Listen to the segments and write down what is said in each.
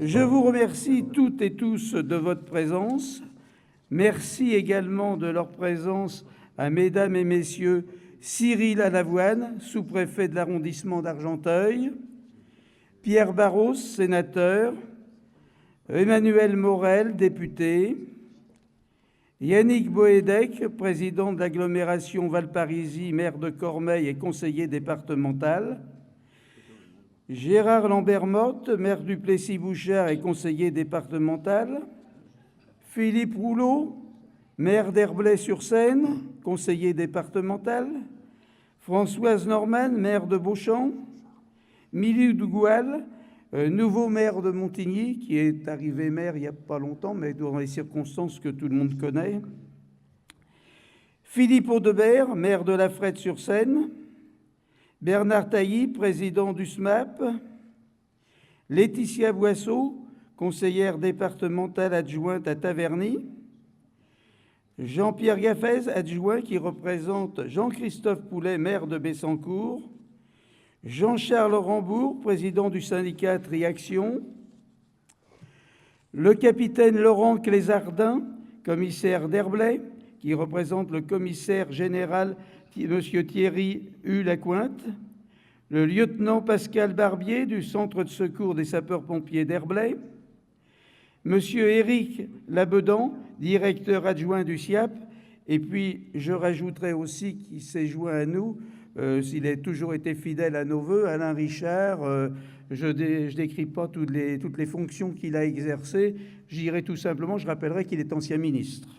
Je vous remercie toutes et tous de votre présence. Merci également de leur présence à Mesdames et Messieurs Cyril Alavoine, sous-préfet de l'arrondissement d'Argenteuil, Pierre Barros, sénateur, Emmanuel Morel, député, Yannick Boédek, président de l'agglomération Valparisie, maire de Cormeilles et conseiller départemental, Gérard Lambert-Motte, maire du Plessis-Bouchard et conseiller départemental, Philippe Rouleau, maire d'Herblay-sur-Seine, conseiller départemental, Françoise Norman, maire de Beauchamp, Milou Dougoual, nouveau maire de Montigny, qui est arrivé maire il n'y a pas longtemps, mais dans les circonstances que tout le monde connaît, Philippe Audebert, maire de La Frette-sur-Seine, Bernard Tailly, président du SMAP, Laetitia Boisseau, conseillère départementale adjointe à Taverny, Jean-Pierre Gaffez, adjoint qui représente Jean-Christophe Poulet, maire de Bessancourt, Jean-Charles Rambourg, président du syndicat Triaction, le capitaine Laurent Clézardin, commissaire d'Herblay, qui représente le commissaire général M. Thierry Lacointe, le lieutenant Pascal Barbier du Centre de secours des sapeurs-pompiers d'Herblay, M. Éric Labedan, directeur adjoint du SIAP, et puis je rajouterai aussi qu'il s'est joint à nous, s'il a toujours été fidèle à nos voeux, Alain Richard. Je ne décris pas toutes les fonctions qu'il a exercées, j'irai tout simplement, je rappellerai qu'il est ancien ministre.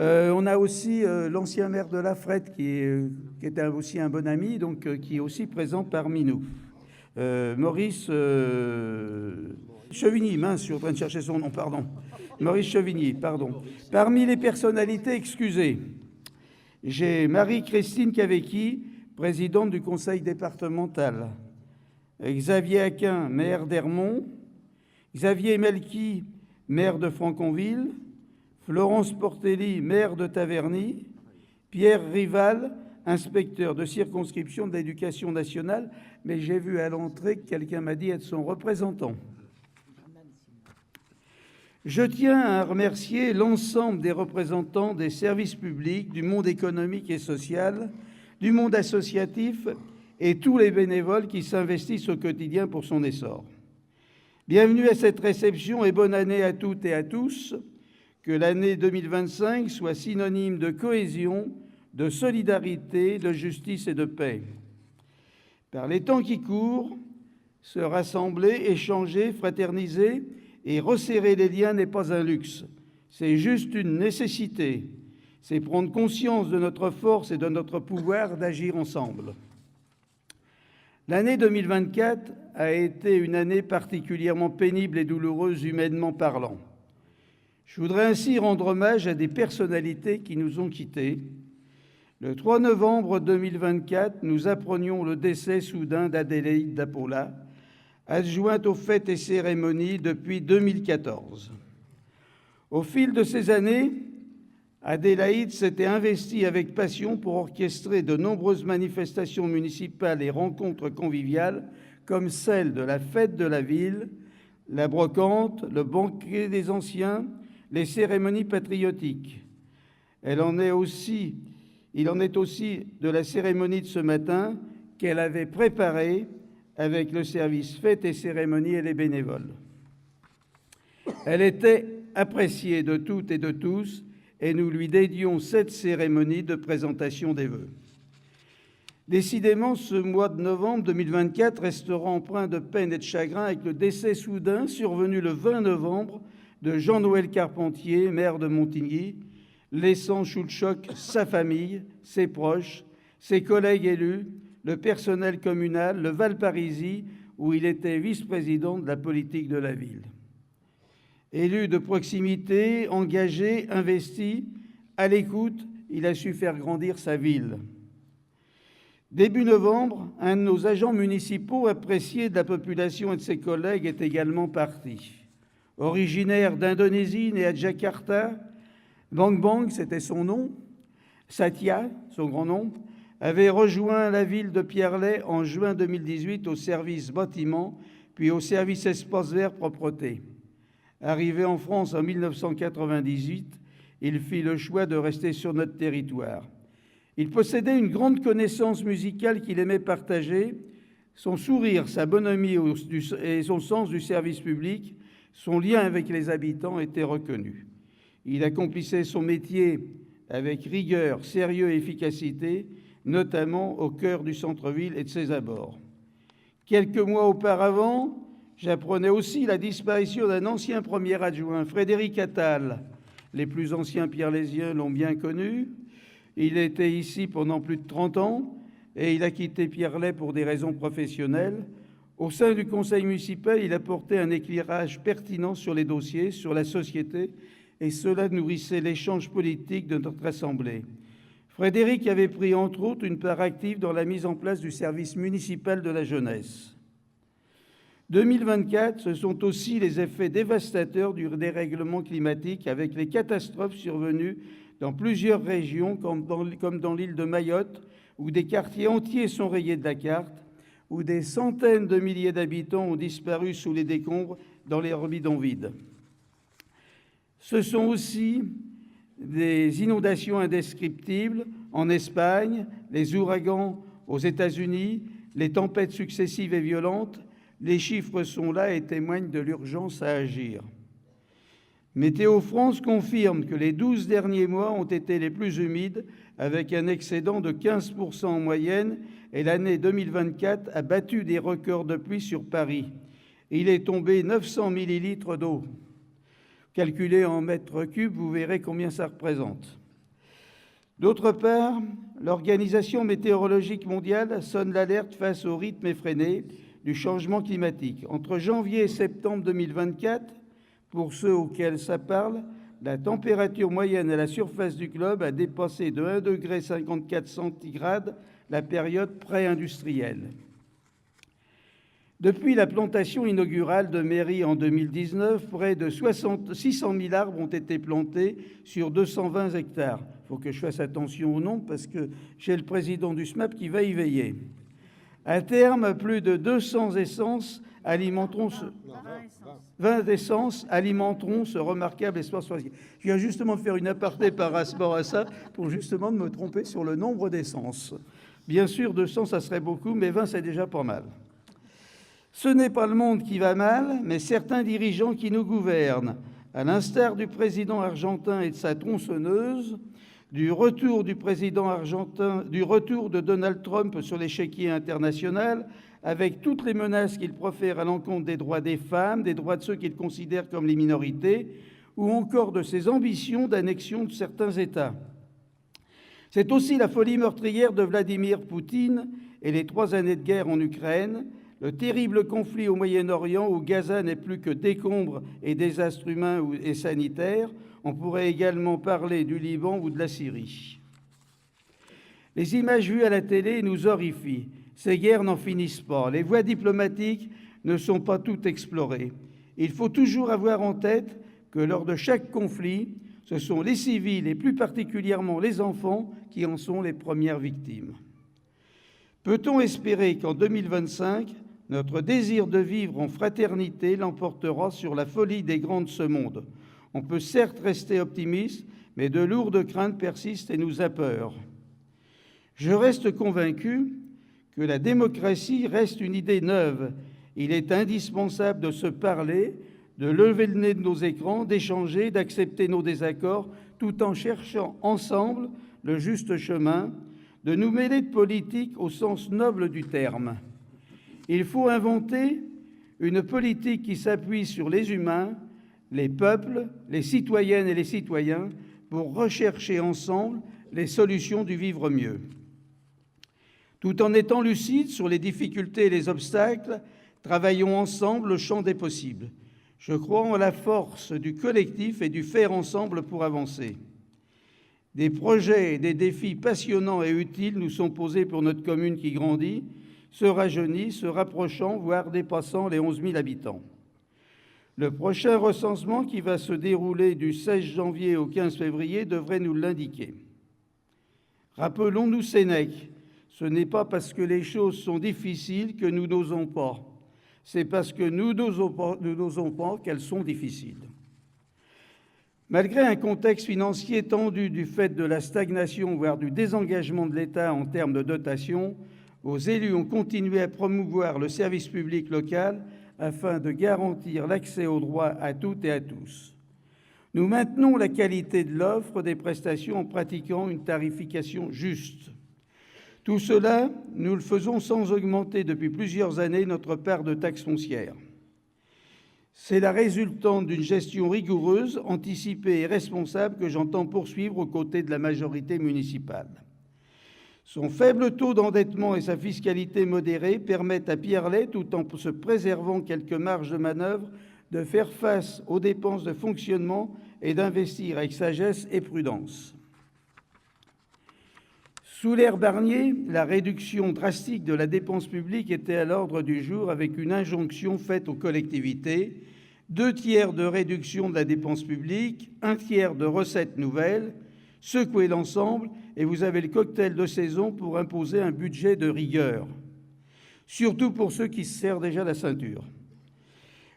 On a aussi l'ancien maire de La Frette, qui était aussi un bon ami, donc qui est aussi présent parmi nous. Maurice Chevigny, mince, je suis en train de chercher son nom, pardon. Maurice Chevigny, pardon. Parmi les personnalités excusées, j'ai Marie-Christine Cavecchi, présidente du conseil départemental, Xavier Aquin, maire d'Hermont, Xavier Melki, maire de Franconville, Florence Portelli, maire de Taverny, Pierre Rival, inspecteur de circonscription de l'éducation nationale, mais j'ai vu à l'entrée que quelqu'un m'a dit être son représentant. Je tiens à remercier l'ensemble des représentants des services publics, du monde économique et social, du monde associatif et tous les bénévoles qui s'investissent au quotidien pour son essor. Bienvenue à cette réception et bonne année à toutes et à tous. Que l'année 2025 soit synonyme de cohésion, de solidarité, de justice et de paix. Par les temps qui courent, se rassembler, échanger, fraterniser et resserrer les liens n'est pas un luxe, c'est juste une nécessité. C'est prendre conscience de notre force et de notre pouvoir d'agir ensemble. L'année 2024 a été une année particulièrement pénible et douloureuse humainement parlant. Je voudrais ainsi rendre hommage à des personnalités qui nous ont quittés. Le 3 novembre 2024, nous apprenions le décès soudain d'Adélaïde Dapola, adjointe aux fêtes et cérémonies depuis 2014. Au fil de ces années, Adélaïde s'était investie avec passion pour orchestrer de nombreuses manifestations municipales et rencontres conviviales, comme celle de la fête de la ville, la brocante, le banquet des anciens, les cérémonies patriotiques. Il en est aussi de la cérémonie de ce matin qu'elle avait préparée avec le service fêtes et cérémonies et les bénévoles. Elle était appréciée de toutes et de tous et nous lui dédions cette cérémonie de présentation des vœux. Décidément, ce mois de novembre 2024 restera empreint de peine et de chagrin avec le décès soudain survenu le 20 novembre de Jean-Noël Carpentier, maire de Montigny, laissant sous le choc sa famille, ses proches, ses collègues élus, le personnel communal, le Valparisie, où il était vice-président de la politique de la ville. Élu de proximité, engagé, investi, à l'écoute, il a su faire grandir sa ville. Début novembre, un de nos agents municipaux appréciés de la population et de ses collègues est également parti. Originaire d'Indonésie, né à Jakarta, Bang Bang, c'était son nom, Satya, son grand nom, avait rejoint la ville de Pierrelet en juin 2018 au service bâtiment, puis au service espace vert propreté. Arrivé en France en 1998, il fit le choix de rester sur notre territoire. Il possédait une grande connaissance musicale qu'il aimait partager. Son sourire, sa bonhomie et son sens du service public, son lien avec les habitants étaient reconnus. Il accomplissait son métier avec rigueur, sérieux et efficacité, notamment au cœur du centre-ville et de ses abords. Quelques mois auparavant, j'apprenais aussi la disparition d'un ancien premier adjoint, Frédéric Attal. Les plus anciens Pierre-Lésiens l'ont bien connu. Il était ici pendant plus de 30 ans et il a quitté Pierrelet pour des raisons professionnelles. Au sein du conseil municipal, il apportait un éclairage pertinent sur les dossiers, sur la société, et cela nourrissait l'échange politique de notre Assemblée. Frédéric avait pris entre autres une part active dans la mise en place du service municipal de la jeunesse. 2024, ce sont aussi les effets dévastateurs du dérèglement climatique avec les catastrophes survenues dans plusieurs régions comme dans l'île de Mayotte, où des quartiers entiers sont rayés de la carte, où des centaines de milliers d'habitants ont disparu sous les décombres dans les bidons vides. Ce sont aussi des inondations indescriptibles en Espagne, les ouragans aux États-Unis, les tempêtes successives et violentes. Les chiffres sont là et témoignent de l'urgence à agir. Météo France confirme que les 12 derniers mois ont été les plus humides, avec un excédent de 15% en moyenne, et l'année 2024 a battu des records de pluie sur Paris. Il est tombé 900 millilitres d'eau. Calculé en mètres cubes, vous verrez combien ça représente. D'autre part, l'Organisation météorologique mondiale sonne l'alerte face au rythme effréné du changement climatique. Entre janvier et septembre 2024, pour ceux auxquels ça parle, la température moyenne à la surface du globe a dépassé de 1,54 degré la période pré-industrielle. Depuis la plantation inaugurale de Méry en 2019, près de 600 000 arbres ont été plantés sur 220 hectares. Il faut que je fasse attention au nom parce que j'ai le président du SMAP qui va y veiller. À terme, plus de 200 essences alimenteront 20 essences alimenteront ce remarquable espace forestier. Je viens justement de faire une aparté par rapport à ça pour justement me tromper sur le nombre d'essences. Bien sûr, 200, ça serait beaucoup, mais 20, c'est déjà pas mal. Ce n'est pas le monde qui va mal, mais certains dirigeants qui nous gouvernent, à l'instar du président argentin et de sa tronçonneuse, du retour du président argentin, du retour de Donald Trump sur l'échiquier international, avec toutes les menaces qu'il profère à l'encontre des droits des femmes, des droits de ceux qu'il considère comme les minorités, ou encore de ses ambitions d'annexion de certains États. C'est aussi la folie meurtrière de Vladimir Poutine et les 3 années de guerre en Ukraine, le terrible conflit au Moyen-Orient où Gaza n'est plus que décombres et désastres humains et sanitaires. On pourrait également parler du Liban ou de la Syrie. Les images vues à la télé nous horrifient. Ces guerres n'en finissent pas. Les voies diplomatiques ne sont pas toutes explorées. Il faut toujours avoir en tête que lors de chaque conflit, ce sont les civils et plus particulièrement les enfants qui en sont les premières victimes. Peut-on espérer qu'en 2025, notre désir de vivre en fraternité l'emportera sur la folie des grands de ce monde? On peut certes rester optimiste, mais de lourdes craintes persistent et nous apeurent. Je reste convaincu que la démocratie reste une idée neuve. Il est indispensable de se parler, de lever le nez de nos écrans, d'échanger, d'accepter nos désaccords, tout en cherchant ensemble le juste chemin, de nous mêler de politique au sens noble du terme. Il faut inventer une politique qui s'appuie sur les humains, les peuples, les citoyennes et les citoyens, pour rechercher ensemble les solutions du vivre mieux. Tout en étant lucides sur les difficultés et les obstacles, travaillons ensemble le champ des possibles. Je crois en la force du collectif et du faire ensemble pour avancer. Des projets et des défis passionnants et utiles nous sont posés pour notre commune qui grandit, se rajeunit, se rapprochant, voire dépassant les 11 000 habitants. Le prochain recensement qui va se dérouler du 16 janvier au 15 février devrait nous l'indiquer. Rappelons-nous Sénèque, ce n'est pas parce que les choses sont difficiles que nous n'osons pas. c'est parce que nous n'osons pas qu'elles sont difficiles. Malgré un contexte financier tendu du fait de la stagnation, voire du désengagement de l'État en termes de dotation, vos élus ont continué à promouvoir le service public local afin de garantir l'accès aux droits à toutes et à tous. Nous maintenons la qualité de l'offre des prestations en pratiquant une tarification juste. Tout cela, nous le faisons sans augmenter depuis plusieurs années notre part de taxe foncière. C'est la résultante d'une gestion rigoureuse, anticipée et responsable que j'entends poursuivre aux côtés de la majorité municipale. Son faible taux d'endettement et sa fiscalité modérée permettent à Pierrelet, tout en se préservant quelques marges de manœuvre, de faire face aux dépenses de fonctionnement et d'investir avec sagesse et prudence. Sous l'ère Barnier, la réduction drastique de la dépense publique était à l'ordre du jour avec une injonction faite aux collectivités, 2/3 de réduction de la dépense publique, 1/3 de recettes nouvelles. Secouez l'ensemble et vous avez le cocktail de saison pour imposer un budget de rigueur, surtout pour ceux qui se serrent déjà la ceinture.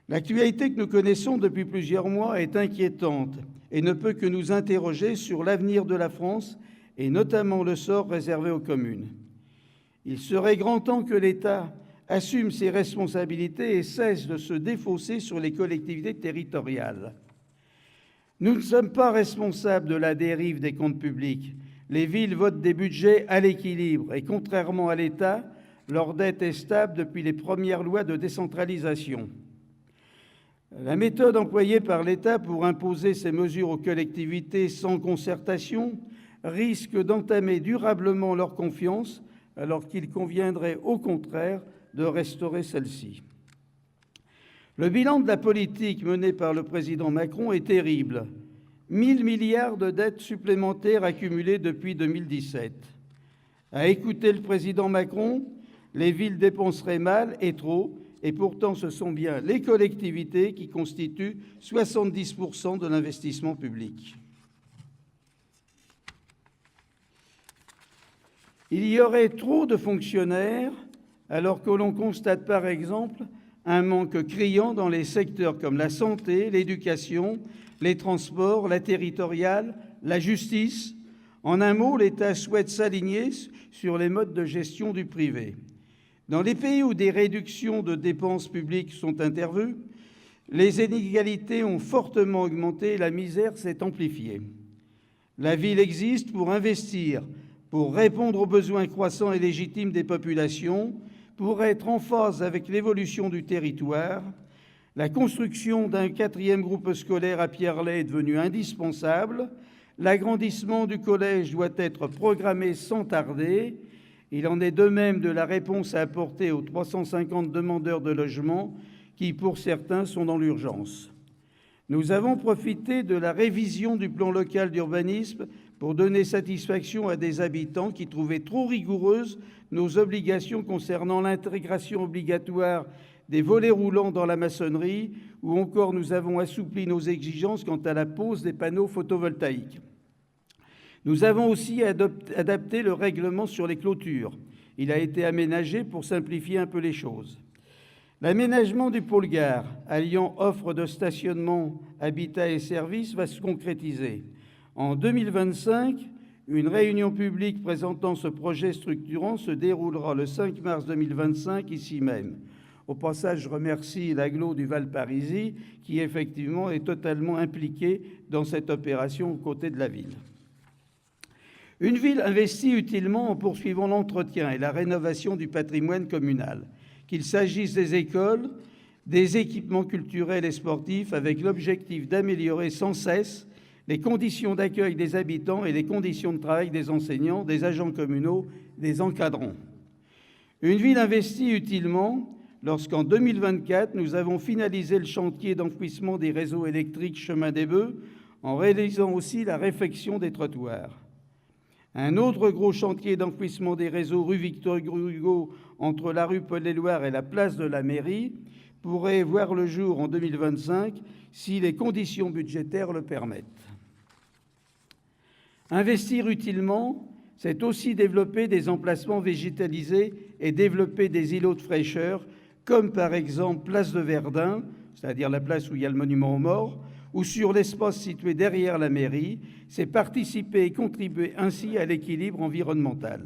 L'actualité que nous connaissons depuis plusieurs mois est inquiétante et ne peut que nous interroger sur l'avenir de la France et notamment le sort réservé aux communes. Il serait grand temps que l'État assume ses responsabilités et cesse de se défausser sur les collectivités territoriales. Nous ne sommes pas responsables de la dérive des comptes publics. Les villes votent des budgets à l'équilibre et contrairement à l'État, leur dette est stable depuis les premières lois de décentralisation. La méthode employée par l'État pour imposer ces mesures aux collectivités sans concertation risque d'entamer durablement leur confiance, alors qu'il conviendrait au contraire de restaurer celle-ci. Le bilan de la politique menée par le président Macron est terrible. 1 000 milliards de dettes supplémentaires accumulées depuis 2017. À écouter le président Macron, les villes dépenseraient mal et trop, et pourtant ce sont bien les collectivités qui constituent 70% de l'investissement public. Il y aurait trop de fonctionnaires, alors que l'on constate par exemple un manque criant dans les secteurs comme la santé, l'éducation, les transports, la territoriale, la justice. En un mot, l'État souhaite s'aligner sur les modes de gestion du privé. Dans les pays où des réductions de dépenses publiques sont intervenues, les inégalités ont fortement augmenté et la misère s'est amplifiée. La ville existe pour investir, pour répondre aux besoins croissants et légitimes des populations, pour être en phase avec l'évolution du territoire. La construction d'un 4e groupe scolaire à Pierrelet est devenue indispensable. L'agrandissement du collège doit être programmé sans tarder. Il en est de même de la réponse à apporter aux 350 demandeurs de logement qui, pour certains, sont dans l'urgence. Nous avons profité de la révision du plan local d'urbanisme pour donner satisfaction à des habitants qui trouvaient trop rigoureuses nos obligations concernant l'intégration obligatoire des volets roulants dans la maçonnerie, ou encore nous avons assoupli nos exigences quant à la pose des panneaux photovoltaïques. Nous avons aussi adapté le règlement sur les clôtures. Il a été aménagé pour simplifier un peu les choses. L'aménagement du pôle gare, alliant offre de stationnement, habitat et services, va se concrétiser. En 2025, une réunion publique présentant ce projet structurant se déroulera le 5 mars 2025, ici même. Au passage, je remercie l'agglo du Val-Parisis qui, effectivement, est totalement impliqué dans cette opération aux côtés de la ville. Une ville investit utilement en poursuivant l'entretien et la rénovation du patrimoine communal, qu'il s'agisse des écoles, des équipements culturels et sportifs, avec l'objectif d'améliorer sans cesse les conditions d'accueil des habitants et les conditions de travail des enseignants, des agents communaux, des encadrants. Une ville investit utilement lorsqu'en 2024, nous avons finalisé le chantier d'enfouissement des réseaux électriques Chemin des Bœufs, en réalisant aussi la réfection des trottoirs. Un autre gros chantier d'enfouissement des réseaux rue Victor Hugo entre la rue Paul-Éluard et la place de la Mairie pourrait voir le jour en 2025 si les conditions budgétaires le permettent. Investir utilement, c'est aussi développer des emplacements végétalisés et développer des îlots de fraîcheur, comme par exemple place de Verdun, c'est-à-dire la place où il y a le monument aux morts, ou sur l'espace situé derrière la mairie, c'est participer et contribuer ainsi à l'équilibre environnemental.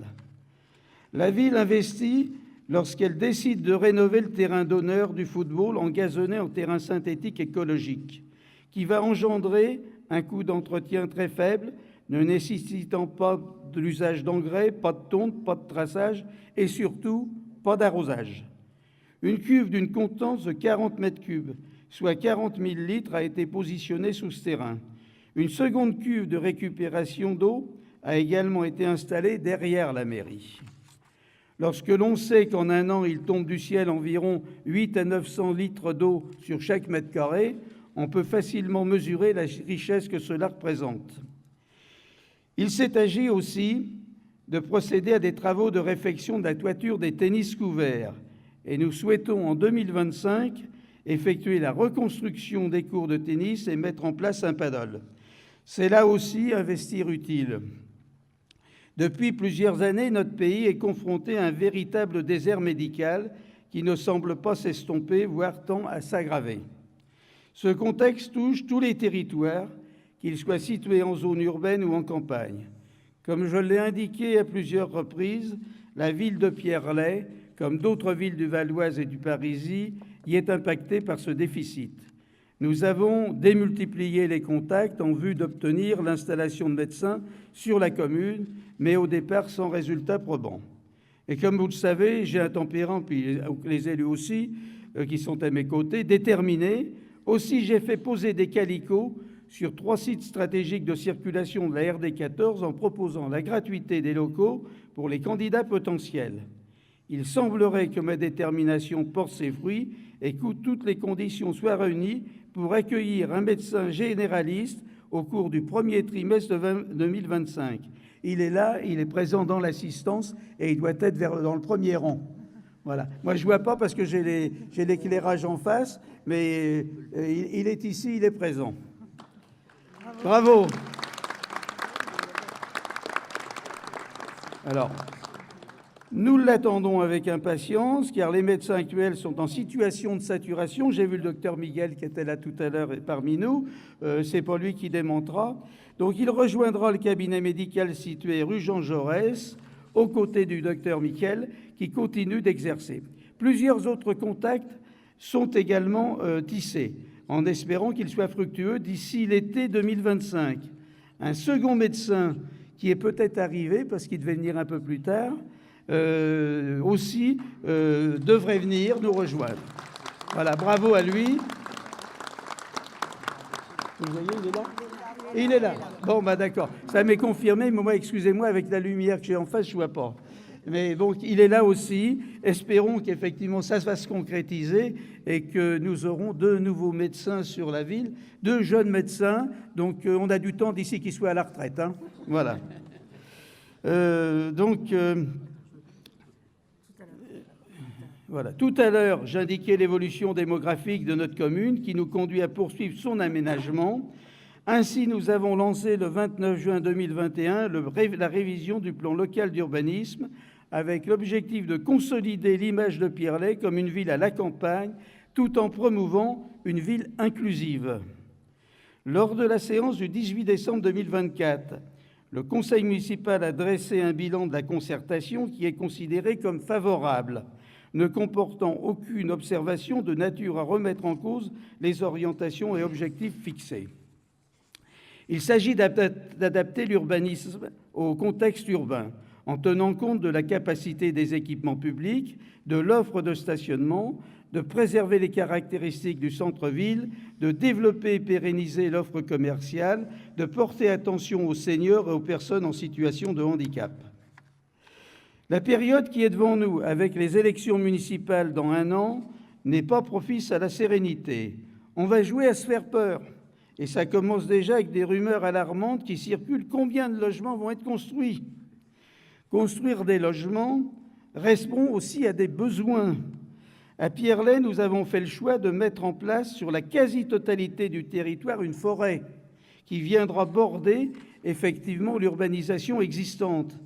La ville investit lorsqu'elle décide de rénover le terrain d'honneur du football en gazonné en terrain synthétique écologique, qui va engendrer un coût d'entretien très faible, ne nécessitant pas de l'usage d'engrais, pas de tonte, pas de traçage et surtout pas d'arrosage. Une cuve d'une contenance de 40 mètres cubes, soit 40 000 litres, a été positionnée sous ce terrain. Une seconde cuve de récupération d'eau a également été installée derrière la mairie. Lorsque l'on sait qu'en un an, il tombe du ciel environ 800 à 900 litres d'eau sur chaque mètre carré, on peut facilement mesurer la richesse que cela représente. Il s'est agi aussi de procéder à des travaux de réfection de la toiture des tennis couverts et nous souhaitons en 2025 effectuer la reconstruction des cours de tennis et mettre en place un paddle. C'est là aussi investir utile. Depuis plusieurs années, notre pays est confronté à un véritable désert médical qui ne semble pas s'estomper, voire tend à s'aggraver. Ce contexte touche tous les territoires, qu'ils soient situés en zone urbaine ou en campagne. Comme je l'ai indiqué à plusieurs reprises, la ville de Pierrelaye, comme d'autres villes du Val-d'Oise et du Parisis, y est impactée par ce déficit. Nous avons démultiplié les contacts en vue d'obtenir l'installation de médecins sur la commune, mais au départ sans résultat probant. Et comme vous le savez, j'ai un tempérament, puis les élus aussi, qui sont à mes côtés, déterminés. Aussi, j'ai fait poser des calicots sur 3 sites stratégiques de circulation de la RD 14 en proposant la gratuité des locaux pour les candidats potentiels. Il semblerait que ma détermination porte ses fruits et que toutes les conditions soient réunies pour accueillir un médecin généraliste au cours du premier trimestre de 2025. Il est là, il est présent dans l'assistance et il doit être dans le premier rang. Voilà. Moi, je ne vois pas parce que j'ai l'éclairage en face, mais il est ici, il est présent. Bravo. Alors, nous l'attendons avec impatience, car les médecins actuels sont en situation de saturation. J'ai vu le docteur Miguel qui était là tout à l'heure parmi nous. C'est pas lui qui démontera. Donc, il rejoindra le cabinet médical situé rue Jean Jaurès, aux côtés du docteur Miguel, qui continue d'exercer. Plusieurs autres contacts sont également tissés, en espérant qu'ils soient fructueux d'ici l'été 2025. Un second médecin qui est peut-être arrivé, parce qu'il devait venir un peu plus tard, aussi devrait venir nous rejoindre. Voilà, bravo à lui. Vous voyez, il est là ? Il est là. Bon, bah d'accord. Ça m'est confirmé, mais moi, excusez-moi, avec la lumière que j'ai en face, je ne vois pas. Mais donc, il est là aussi. Espérons qu'effectivement, ça va se concrétiser et que nous aurons 2 nouveaux médecins sur la ville, 2 jeunes médecins. Donc, on a du temps d'ici qu'ils soient à la retraite. Hein. Voilà. Voilà. Tout à l'heure, j'indiquais l'évolution démographique de notre commune qui nous conduit à poursuivre son aménagement. Ainsi, nous avons lancé le 29 juin 2021 la révision du plan local d'urbanisme avec l'objectif de consolider l'image de Pierrelaye comme une ville à la campagne tout en promouvant une ville inclusive. Lors de la séance du 18 décembre 2024, le conseil municipal a dressé un bilan de la concertation qui est considéré comme favorable, ne comportant aucune observation de nature à remettre en cause les orientations et objectifs fixés. Il s'agit d'adapter l'urbanisme au contexte urbain, en tenant compte de la capacité des équipements publics, de l'offre de stationnement, de préserver les caractéristiques du centre-ville, de développer et pérenniser l'offre commerciale, de porter attention aux seniors et aux personnes en situation de handicap. La période qui est devant nous, avec les élections municipales dans 1 an, n'est pas propice à la sérénité. On va jouer à se faire peur. Et ça commence déjà avec des rumeurs alarmantes qui circulent. Combien de logements vont être construits ? Construire des logements répond aussi à des besoins. À Pierrelaye, nous avons fait le choix de mettre en place sur la quasi-totalité du territoire une forêt qui viendra border effectivement l'urbanisation existante.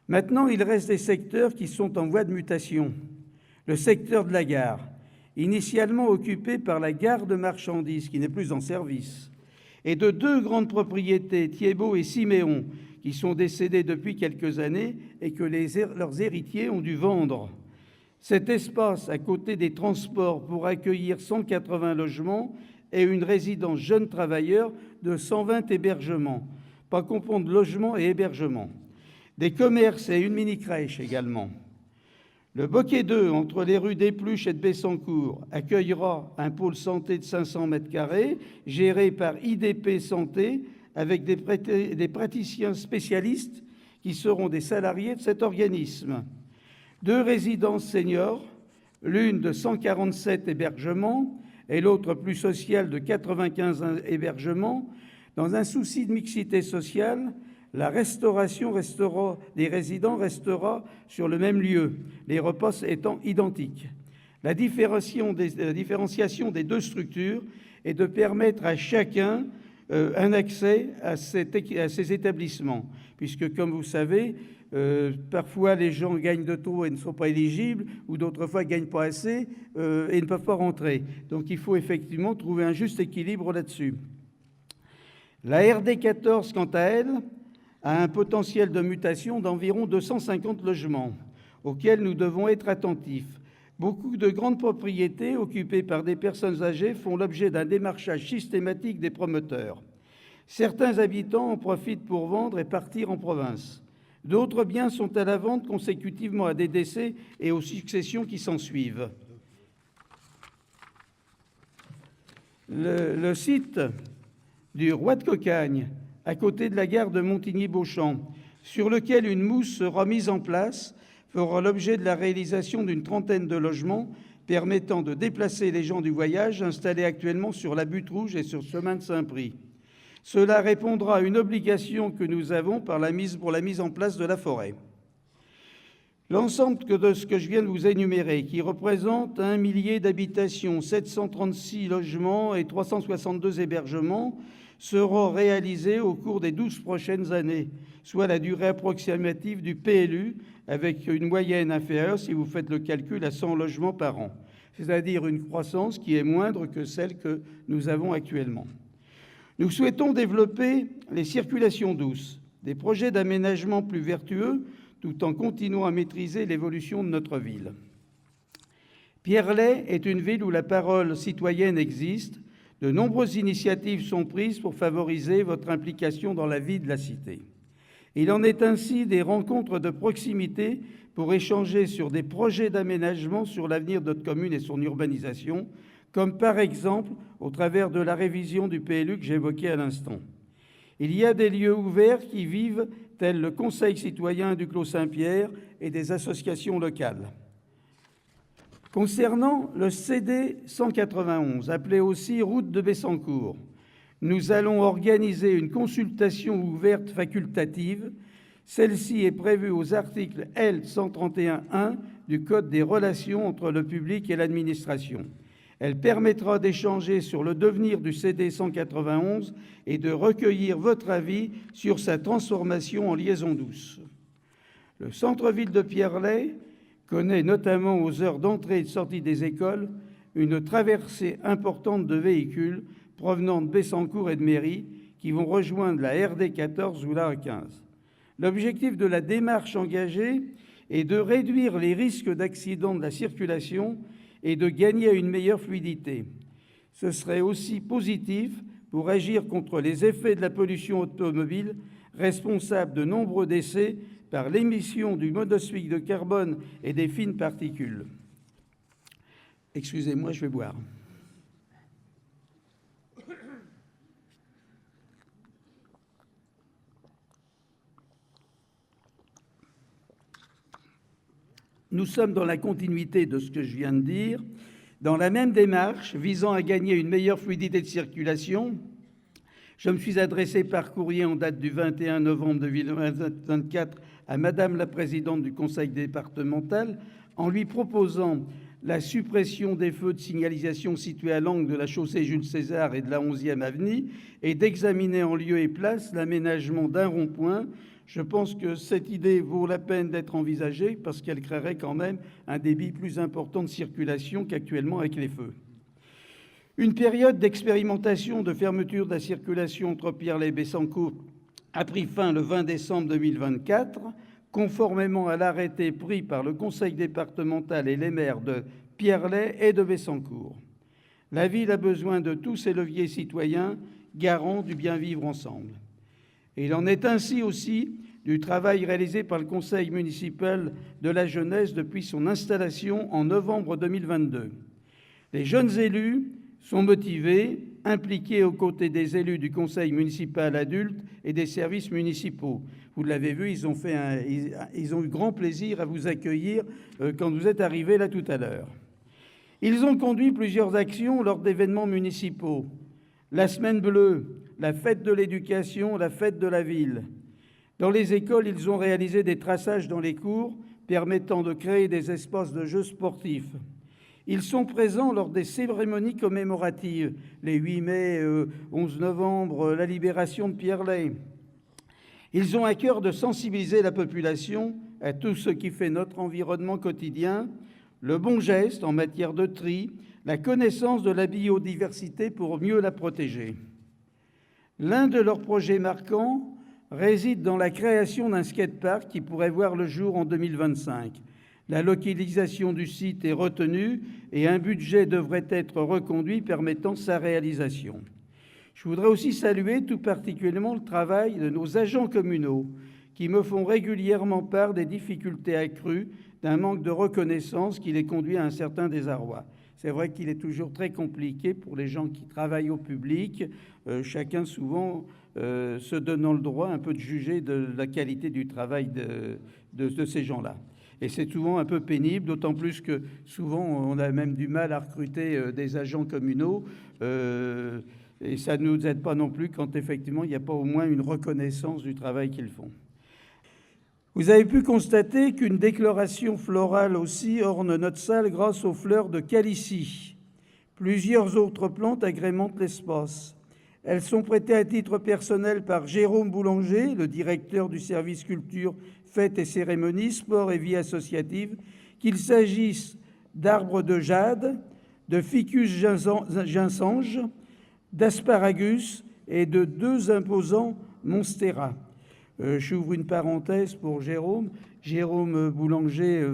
Maintenant, il reste des secteurs qui sont en voie de mutation. Le secteur de la gare, initialement occupé par la gare de marchandises, qui n'est plus en service, et de deux grandes propriétés, Thiebaud et Siméon, qui sont décédés depuis quelques années et que leurs héritiers ont dû vendre. Cet espace, à côté des transports, pour accueillir 180 logements et une résidence jeunes travailleurs de 120 hébergements. Pas confondre logement et hébergement. Des commerces et une mini-crèche également. Le Bocquet 2, entre les rues d'Épluche et de Bessancourt, accueillera un pôle santé de 500 m², géré par IDP Santé, avec des praticiens spécialistes qui seront des salariés de cet organisme. 2 résidences seniors, l'une de 147 hébergements et l'autre plus sociale de 95 hébergements. Dans un souci de mixité sociale, la restauration des résidents restera sur le même lieu, les repas étant identiques. La différenciation des deux structures est de permettre à chacun un accès à ces établissements, puisque, comme vous savez, parfois les gens gagnent de trop et ne sont pas éligibles, ou d'autres fois ne gagnent pas assez et ne peuvent pas rentrer. Donc il faut effectivement trouver un juste équilibre là-dessus. La RD 14, quant à elle, a un potentiel de mutation d'environ 250 logements, auxquels nous devons être attentifs. Beaucoup de grandes propriétés occupées par des personnes âgées font l'objet d'un démarchage systématique des promoteurs. Certains habitants en profitent pour vendre et partir en province. D'autres biens sont à la vente consécutivement à des décès et aux successions qui s'ensuivent. Le site du Roi de Cocagne, à côté de la gare de Montigny-Beauchamp, sur lequel une mousse sera mise en place, fera l'objet de la réalisation d'une trentaine de logements permettant de déplacer les gens du voyage installés actuellement sur la Butte Rouge et sur le chemin de Saint-Prix. Cela répondra à une obligation que nous avons pour la mise en place de la forêt. L'ensemble de ce que je viens de vous énumérer, qui représente 1 millier d'habitations, 736 logements et 362 hébergements, sera réalisé au cours des 12 prochaines années, soit la durée approximative du PLU, avec une moyenne inférieure, si vous faites le calcul, à 100 logements par an, c'est-à-dire une croissance qui est moindre que celle que nous avons actuellement. Nous souhaitons développer les circulations douces, des projets d'aménagement plus vertueux, tout en continuant à maîtriser l'évolution de notre ville. Pierrelaye est une ville où la parole citoyenne existe. De nombreuses initiatives sont prises pour favoriser votre implication dans la vie de la cité. Il en est ainsi des rencontres de proximité pour échanger sur des projets d'aménagement sur l'avenir de notre commune et son urbanisation, comme par exemple au travers de la révision du PLU que j'évoquais à l'instant. Il y a des lieux ouverts qui vivent, tels le Conseil citoyen du Clos Saint-Pierre et des associations locales. Concernant le CD 191, appelé aussi Route de Bessancourt, nous allons organiser une consultation ouverte facultative. Celle-ci est prévue aux articles L. 131-1 du Code des relations entre le public et l'administration. Elle permettra d'échanger sur le devenir du CD 191 et de recueillir votre avis sur sa transformation en liaison douce. Le centre-ville de Pierrelaye connaît notamment aux heures d'entrée et de sortie des écoles une traversée importante de véhicules provenant de Bessancourt et de Méry qui vont rejoindre la RD 14 ou la 15. L'objectif de la démarche engagée est de réduire les risques d'accidents de la circulation et de gagner à une meilleure fluidité. Ce serait aussi positif pour agir contre les effets de la pollution automobile, responsable de nombreux décès par l'émission du monoxyde de carbone et des fines particules. Excusez-moi, je vais boire. Nous sommes dans la continuité de ce que je viens de dire. Dans la même démarche visant à gagner une meilleure fluidité de circulation, je me suis adressé par courrier en date du 21 novembre 2024 à Madame la Présidente du Conseil départemental en lui proposant la suppression des feux de signalisation situés à l'angle de la chaussée Jules César et de la 11e avenue et d'examiner en lieu et place l'aménagement d'un rond-point. Je pense que cette idée vaut la peine d'être envisagée parce qu'elle créerait quand même un débit plus important de circulation qu'actuellement avec les feux. Une période d'expérimentation de fermeture de la circulation entre Pierrelet et Bessancourt a pris fin le 20 décembre 2024, conformément à l'arrêté pris par le conseil départemental et les maires de Pierrelet et de Bessancourt. La ville a besoin de tous ces leviers citoyens, garants du bien vivre ensemble. Et il en est ainsi aussi du travail réalisé par le conseil municipal de la jeunesse depuis son installation en novembre 2022. Les jeunes élus sont motivés, impliqués aux côtés des élus du conseil municipal adulte et des services municipaux. Vous l'avez vu, ils ont eu grand plaisir à vous accueillir quand vous êtes arrivés là tout à l'heure. Ils ont conduit plusieurs actions lors d'événements municipaux. La Semaine bleue, la fête de l'éducation, la fête de la ville. Dans les écoles, ils ont réalisé des traçages dans les cours permettant de créer des espaces de jeux sportifs. Ils sont présents lors des cérémonies commémoratives, les 8 mai, 11 novembre, la libération de Pierrelet. Ils ont à cœur de sensibiliser la population à tout ce qui fait notre environnement quotidien, le bon geste en matière de tri, la connaissance de la biodiversité pour mieux la protéger. L'un de leurs projets marquants réside dans la création d'un skatepark qui pourrait voir le jour en 2025. La localisation du site est retenue et un budget devrait être reconduit permettant sa réalisation. Je voudrais aussi saluer tout particulièrement le travail de nos agents communaux qui me font régulièrement part des difficultés accrues d'un manque de reconnaissance qui les conduit à un certain désarroi. C'est vrai qu'il est toujours très compliqué pour les gens qui travaillent au public, chacun souvent se donnant le droit un peu de juger de la qualité du travail de ces gens-là. Et c'est souvent un peu pénible, d'autant plus que souvent on a même du mal à recruter des agents communaux. Et ça ne nous aide pas non plus quand effectivement il n'y a pas au moins une reconnaissance du travail qu'ils font. Vous avez pu constater qu'une décoration florale aussi orne notre salle grâce aux fleurs de calicie. Plusieurs autres plantes agrémentent l'espace. Elles sont prêtées à titre personnel par Jérôme Boulanger, le directeur du service culture, fêtes et cérémonies, sport et vie associative, qu'il s'agisse d'arbres de jade, de ficus ginsange, d'asparagus et de 2 imposants monstera. J'ouvre une parenthèse pour Jérôme. Jérôme Boulanger,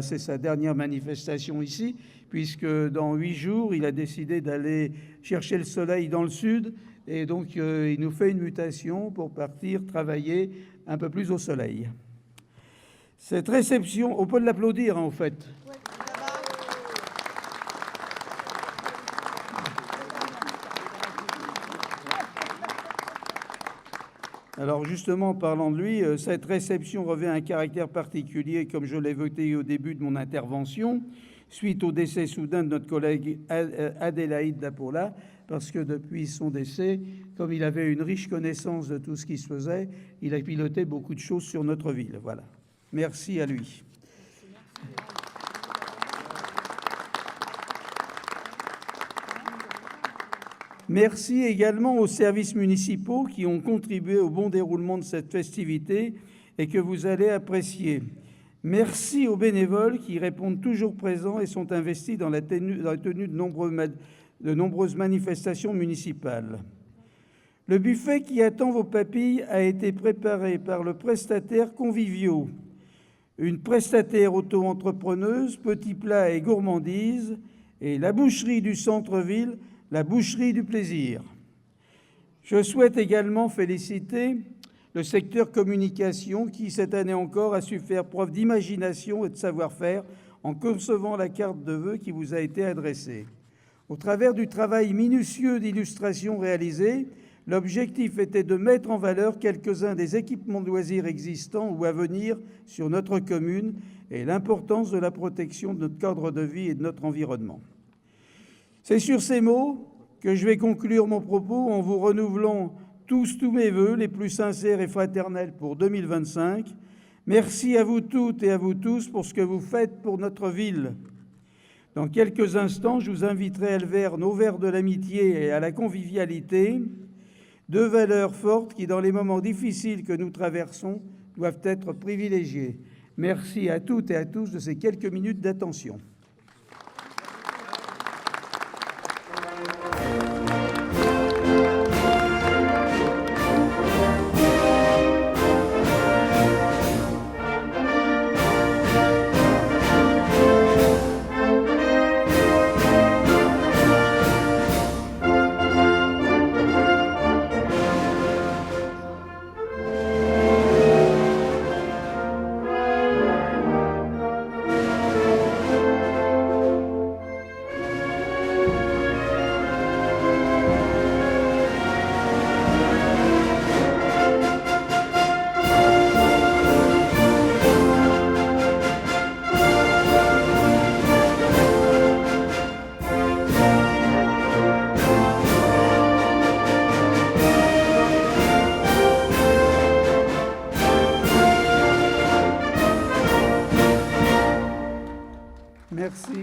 c'est sa dernière manifestation ici, puisque dans 8 jours, il a décidé d'aller chercher le soleil dans le sud, et donc il nous fait une mutation pour partir travailler un peu plus au soleil. Cette réception, on peut l'applaudir en fait. Alors justement, parlant de lui, cette réception revêt un caractère particulier, comme je l'ai évoqué au début de mon intervention, suite au décès soudain de notre collègue Adélaïde Dapola, parce que depuis son décès, comme il avait une riche connaissance de tout ce qui se faisait, il a piloté beaucoup de choses sur notre ville. Voilà. Merci à lui. Merci également aux services municipaux qui ont contribué au bon déroulement de cette festivité et que vous allez apprécier. Merci aux bénévoles qui répondent toujours présents et sont investis dans la tenue de nombreuses manifestations municipales. Le buffet qui attend vos papilles a été préparé par le prestataire Convivio, une prestataire auto-entrepreneuse, petits plats et gourmandises, et la boucherie du centre-ville, la boucherie du plaisir. Je souhaite également féliciter le secteur communication qui, cette année encore, a su faire preuve d'imagination et de savoir-faire en concevant la carte de vœux qui vous a été adressée. Au travers du travail minutieux d'illustration réalisé, l'objectif était de mettre en valeur quelques-uns des équipements de loisirs existants ou à venir sur notre commune et l'importance de la protection de notre cadre de vie et de notre environnement. C'est sur ces mots que je vais conclure mon propos en vous renouvelant tous mes vœux les plus sincères et fraternels pour 2025. Merci à vous toutes et à vous tous pour ce que vous faites pour notre ville. Dans quelques instants, je vous inviterai à lever nos verres de l'amitié et à la convivialité, deux valeurs fortes qui, dans les moments difficiles que nous traversons, doivent être privilégiées. Merci à toutes et à tous de ces quelques minutes d'attention. Merci.